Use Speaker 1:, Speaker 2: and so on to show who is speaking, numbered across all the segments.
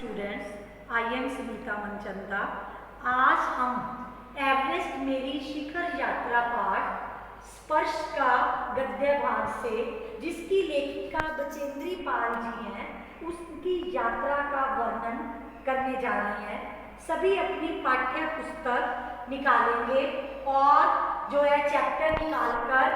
Speaker 1: Students, I am Sunita Manchanda. आज हम Everest मेरी शिखर यात्रा पाठ स्पर्श का गद्य भाग से, जिसकी लेखिका बचेंद्री पाल जी हैं, उसकी यात्रा का वर्णन करने जा रहे हैं। सभी अपनी पाठ्य पुस्तक निकालेंगे और जो है चैप्टर निकालकर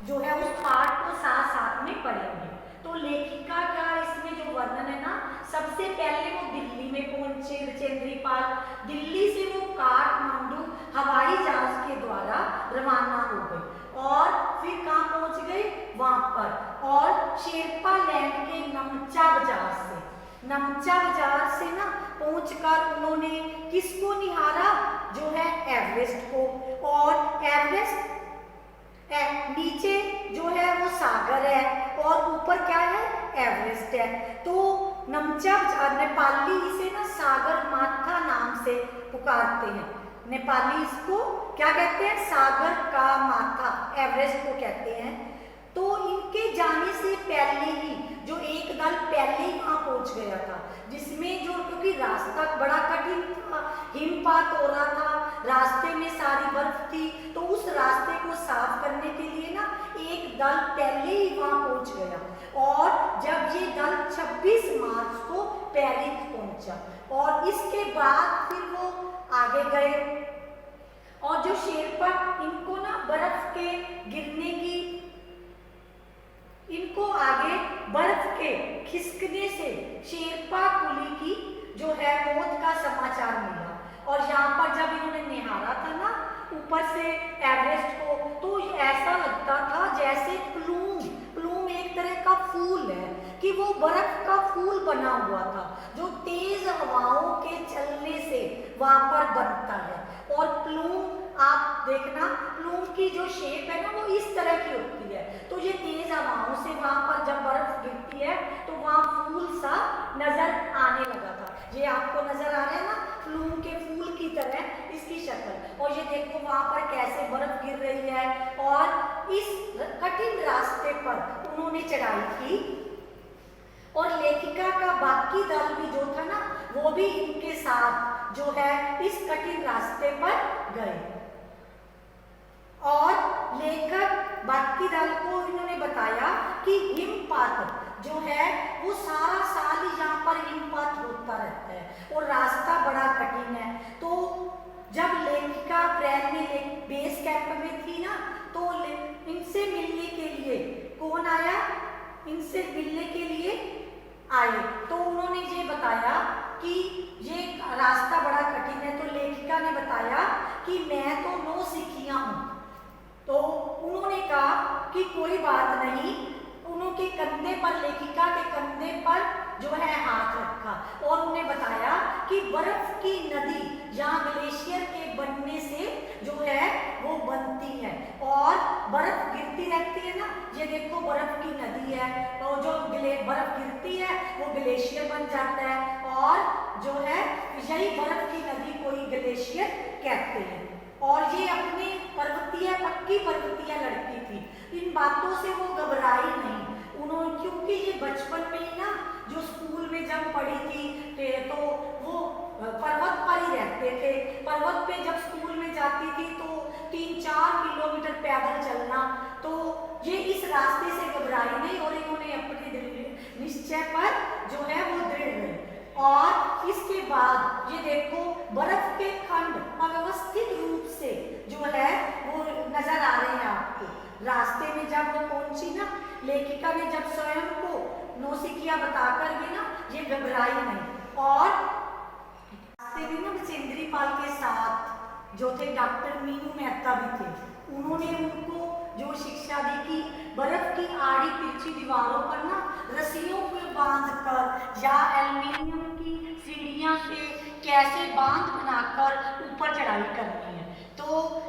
Speaker 1: जो है उस पाठ को साथ साथ में पढ़ेंगे। तो लेखिका का इसमें जो वर्णन है ना, सबसे पहले वो दिल्ली में पहुंचे बचेंद्री पाल। दिल्ली से वो काठमांडू हवाई जहाज के द्वारा रवाना हो गए और फिर कहाँ पहुंच गए, वहां पर। और शेरपा लैंड के नमचा बाजार से ना पहुंचकर उन्होंने किसको निहारा, जो है एवरेस्ट को। और एवरेस्ट नीचे जो है वो सागर है और ऊपर क्या है, एवरेस्ट है। तो नमचा नेपाली इसे ना सागर माथा नाम से पुकारते हैं। नेपाली इसको क्या कहते हैं, सागर का माथा, एवरेस्ट को कहते हैं। तो इनके जाने से पहले ही जो एक दल पहले ही वहां पहुंच गया था, जिसमें जो क्योंकि रास्ता बड़ा कठिन था, हिमपात हो रहा था, रास्ते में सारी बर्फ थी, तो उस रास्ते को साफ करने के लिए ना एक दल पहले ही वहां पहुंच गया। और जब ये दल 26 मार्च को पेरिस पहुंचा और इसके बाद फिर वो आगे गए। और जो शेरपा, इनको ना बर्फ के गिरने की, इनको आगे बर्फ के खिसकने से शेरपा कुली की जो है मौत का समाचार मिला। और यहाँ पर जब इन्होंने निहारा था ना ऊपर से एवरेस्ट को, तो ऐसा लगता था जैसे प्लूम एक तरह का फूल है, कि वो बर्फ का फूल बना हुआ था जो तेज हवाओं के चलने से वहां पर बनता है। और प्लूम आप देखना, प्लूम की जो शेप है ना वो इस तरह की होती है। तो ये तेज हवाओं से वहां पर जब बर्फ गिरती है तो वहां फूल सा नजर आने लगा था। ये आपको नजर आ रहा है ना, प्लूम के फूल की तरह इसकी शक्ल। और ये देखो वहां पर कैसे बर्फ गिर रही है। और इस कठिन रास्ते पर उन्होंने चढ़ाई की और लेखिका का बाकी दल भी जो था ना वो भी इनके साथ जो है इस कठिन रास्ते पर गए। और लेखक बाकी दल को इन्होंने बताया कि हिमपात जो है वो सारा साल ही यहाँ पर हिमपात होता रहता है और रास्ता बड़ा कठिन है। तो जब लेखिका अप्रैल में बेस कैंप में थी ना, तो इनसे मिलने के लिए कौन आया, इनसे मिलने के लिए आए। तो उन्होंने ये बताया कि ये रास्ता बड़ा कठिन है। तो लेखिका ने बताया कि मैं तो नौसिखिया हूँ। तो उन्होंने कहा कि कोई बात नहीं। उनके कंधे पर, लेखिका के कंधे पर जो है हाथ रखा और उन्हें बताया कि बर्फ की नदी यहाँ ग्लेशियर के बनने से जो है वो बनती है और बर्फ गिरती रहती है ना। ये देखो बर्फ की नदी है, तो जो बर्फ गिरती है वो ग्लेशियर बन जाता है और जो है यही बर्फ की नदी को ही ग्लेशियर कहते हैं। और ये अपनी पक्की पर्वतीय लड़की थी। इन बातों से वो घबराई नहीं उन्होंने, क्योंकि ये बचपन में ही ना जो स्कूल में जब पढ़ी थी तो वो पर्वत पर ही रहते थे। पर्वत पे जब स्कूल में जाती थी तो 3-4 किलोमीटर पैदल चलना, तो ये इस रास्ते से घबराई नहीं और इन्होंने अपने निश्चय पर जो है वो दृढ़ रहे। और इसके बाद ये देखो बर्फ के खंड अव्यवस्थित रूप से जो है वो नजर आ रहे हैं आपको। रास्ते में जब वो पहुंची ना, लेखिका ने जब स्वयं को नौसिखिया बताकर भी ना ये घबराई नहीं। और रास्ते में ना बचेंद्री पाल के साथ जो थे डॉक्टर मीनू मेहता भी थे। उन्होंने उनको जो शिक्षा दी कि बर्फ की आड़ी तिरछी दीवारों पर ना रस्सियों को बांधकर या एल्युमिनियम की सीढ़ियां से कैसे बांध बनाकर ऊपर चढ़ाई करनी है। तो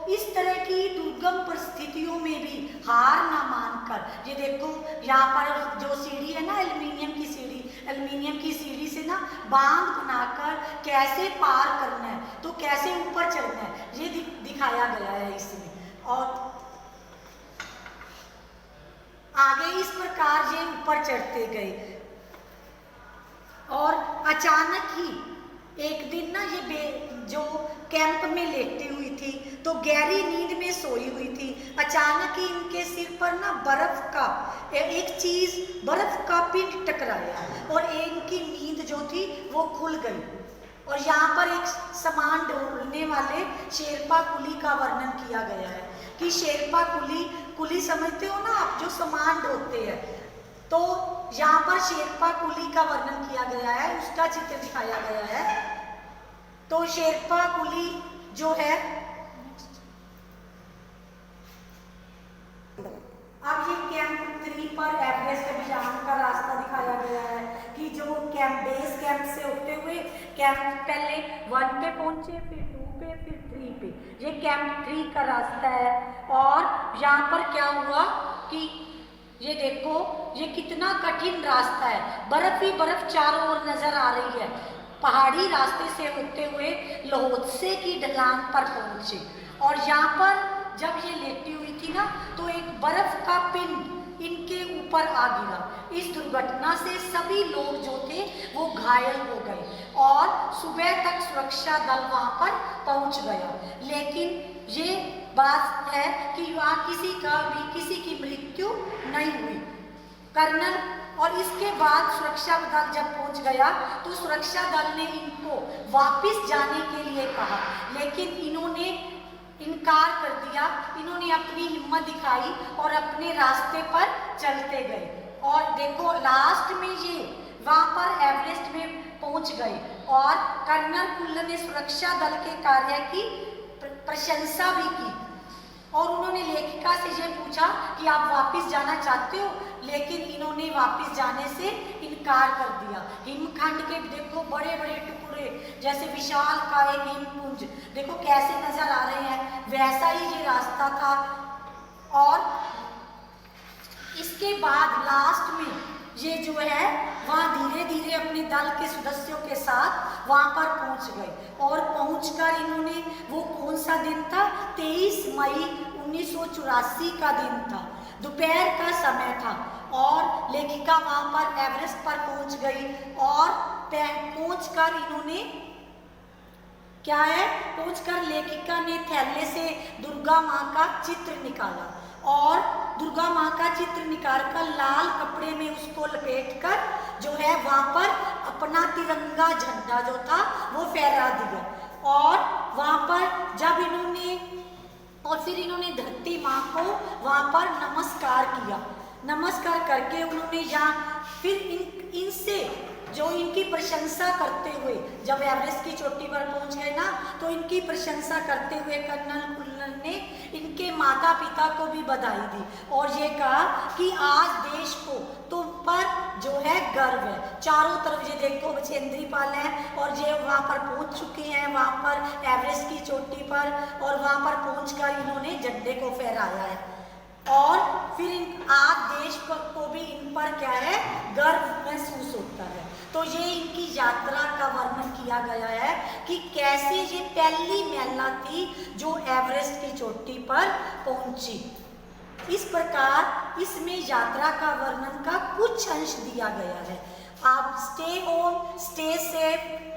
Speaker 1: इस तरह की दुर्गम परिस्थितियों में भी हार ना मानकर, ये देखो यहाँ पर जो सीढ़ी है ना, एल्युमिनियम की सीढ़ी से ना बांध बनाकर कैसे पार करना है, तो कैसे ऊपर चढ़ना है, ये दिखाया गया है इसमें। और आगे इस प्रकार ये ऊपर चढ़ते गए। और अचानक ही एक दिन ना ये जो कैंप में लेटी हुई थी तो गहरी नींद में सोई हुई थी। अचानक ही इनके सिर पर ना बर्फ का एक चीज, बर्फ का पिंड टकराया और इनकी नींद जो थी वो खुल गई। और यहाँ पर एक सामान ढोने वाले शेरपा कुली का वर्णन किया गया है कि शेरपा कुली समझते हो ना आप, जो सामान ढोते हैं। तो यहाँ पर शेरपा कुली का वर्णन किया गया है, उसका चित्र दिखाया गया है। तो शेरपा कुली जो है, अब ये कैंप 3 पर एवरेस्ट अभियान का रास्ता दिखाया गया है कि जो बेस कैंप से होते हुए कैंप पहले 1 पे पहुंचे, फिर 2 पे, फिर 3 पे। ये कैंप 3 का रास्ता है। और यहाँ पर क्या हुआ कि ये देखो ये कितना कठिन रास्ता है, बर्फ ही बर्फ चारों ओर नजर आ रही है। पहाड़ी रास्ते से होते हुए लोहत्से की ढलान पर पहुंचे और यहाँ पर जब ये लेटी हुई थी ना तो एक बर्फ का पिंड इनके ऊपर आ गिरा। इस दुर्घटना से सभी लोग जो थे वो घायल हो गए और सुबह तक सुरक्षा दल वहां पर पहुंच गया। लेकिन ये बात है कि वहां किसी की मृत्यु नहीं हुई। कर्नल और इसके बाद सुरक्षा दल जब पहुंच गया तो सुरक्षा दल ने इनको वापस जाने के लिए कहा, लेकिन इन्होंने इनकार कर दिया। इन्होंने अपनी हिम्मत दिखाई और अपने रास्ते पर चलते गए। और देखो लास्ट में ये वहां पर एवरेस्ट में पहुंच गए और कर्नल कुल्ल ने सुरक्षा दल के कार्य की प्रशंसा भी की। और उन्होंने लेखिका से ये पूछा कि आप वापस जाना चाहते हो, लेकिन इन्होंने वापस जाने से इनकार कर दिया। हिमखंड के देखो बड़े बड़े टुकड़े, जैसे विशाल का एक हिमपुंज देखो कैसे नजर आ रहे हैं, वैसा ही ये रास्ता था। और इसके बाद लास्ट में ये जो है वहाँ धीरे धीरे अपने दल के सदस्यों के साथ वहाँ पर पहुँच गए। और पहुँचकर इन्होंने, वो कौन सा दिन था, 23 मई 1984 का दिन था, दोपहर का समय था। और लेखिका वहाँ पर एवरेस्ट पर पहुँच गई और पहुँचकर इन्होंने क्या है, पहुँचकर लेखिका ने थैले से दुर्गा माँ का चित्र निकाला और दुर्गा माँ का चित्र निकालकर लाल कपड़े में उसको लपेटकर जो है वहाँ पर अपना तिरंगा झंडा जो था वो फहरा दिया। और वहाँ पर जब इन्होंने, और फिर इन्होंने धरती माँ को वहाँ पर नमस्कार किया। नमस्कार करके उन्होंने यहाँ फिर इनसे जो इनकी प्रशंसा करते हुए जब एवरेस्ट की चोटी पर पहुंच गए ना तो इनकी प्रशंसा करते हुए कर्नल कुल्ल ने इनके माता पिता को भी बधाई दी और ये कहा कि आज देश को तुम पर जो है गर्व है। चारों तरफ ये देखो बछेंद्री पाल है और ये वहाँ पर पहुँच चुके हैं, वहाँ पर एवरेस्ट की चोटी पर, और वहाँ पर पहुँचकर इन्होंने झंडे को फहराया है। और फिर आज देश को भी इन पर क्या है, गर्व महसूस होता है। तो ये इनकी यात्रा का वर्णन किया गया है कि कैसे ये पहली महिला थी जो एवरेस्ट की चोटी पर पहुंची। इस प्रकार इसमें यात्रा का वर्णन का कुछ अंश दिया गया है। आप स्टे होम, स्टे सेफ,